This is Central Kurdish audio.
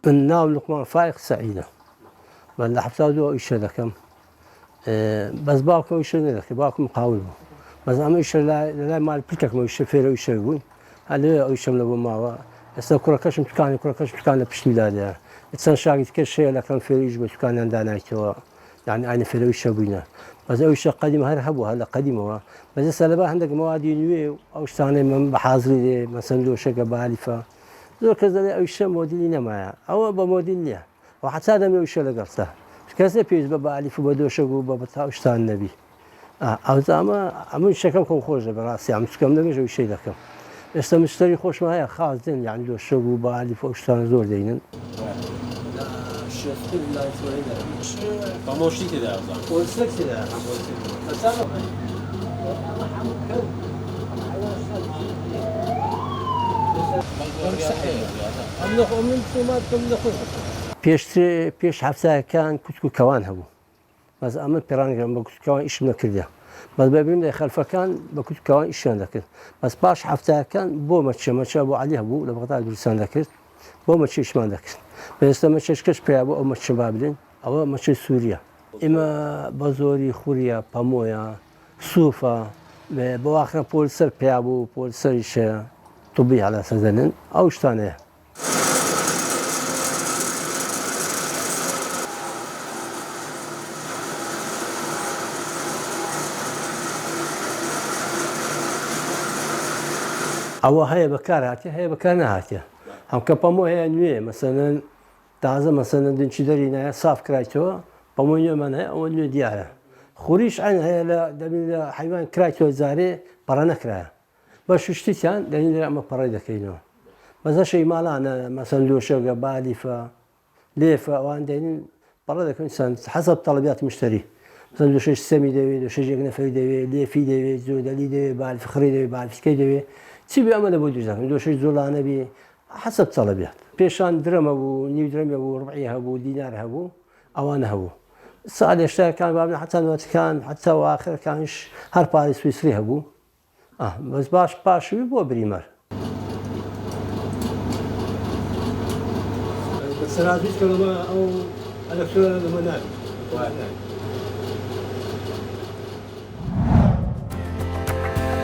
الناو لقمان فائق سعيدة ولا حفتادو إيش لكم بس باكو إيش لك باكو مقاول بس أما إيش لا مال بيتك ما إيش فيرو إيش يقول هذا إيش من أبو ما استذكر كشم كان بشتي لا إنسان شاقي كشيء لكن فيرو إيش بس كان عندنا تو يعني أنا فيرو إيش بينا بس إيش قديم هربوا هلا قديمه بس السلبة عندك مواد نوي أو ثاني من بحاضر مثلا لو شقة بالفة زور كذا إيش موديلنا معه أو بموديلنا وحتى هذا من إيش لقرصه كذا بيز بالفة بدو شقة ببتها إيش ثاني نبي أو زعما عمل شكل كم خوش براسي عم تكمل نجوا شيء لكم مشتري خوش معي خاص دين يعني لو شقة بالفة إيش ثاني زور دينن شفت لا يسوي ده فموشي كده أصلا والسكس ده بس أنا پیش هفته کان کتکو کوان هبو بس عمل پیرانگرام با کتکو کوان ایش نکرده بس ببینیم در خلفه کان با کتکو کوان ایش نکرد بس باش هفته کان با مچ ابو علی هبو لبغداد بریسان نکرد با مچ ایش من نکرد بس مچش کش پیابو او مچ بابلین او مچ سوریا اما بازوری خوریا پامویا سوفا بواخر پولسر پیابو پولسرش طبي على سزنن أو شتانه أو هي بكاراتي هي بكارناتي هم كبامو هي نوي مثلا تازة مثلا دنشدرينا صاف كرايتو بامو يومنا أو نوي دياره خوريش عن هي لا دبل حيوان كرايتو زاري برانا كراي باش شتيتان دليل أما برايدا كينو مثلا شيء مالانا مثلا لو شقة بالفة ليفة وعندين برايدا كإنسان حسب طلبات المشتري مثلا لو شيء سمي دوي لو شيء جنفي دوي ليفي دوي زودالي دوي بالف خري دوي بالف كي دوي تبي أمانة بودي زاك لو شيء زولانة بي حسب طلبات بيشان درهم أبو نيو درهم أبو ربعي أبو دينار أبو أوانه أبو السعادة اشترى كان بابنا حتى الوقت كان حتى وآخر كانش هرباري سويسري أبو بس باش بيبو بريمر بس رازيت كلمة أو أنا شو المنال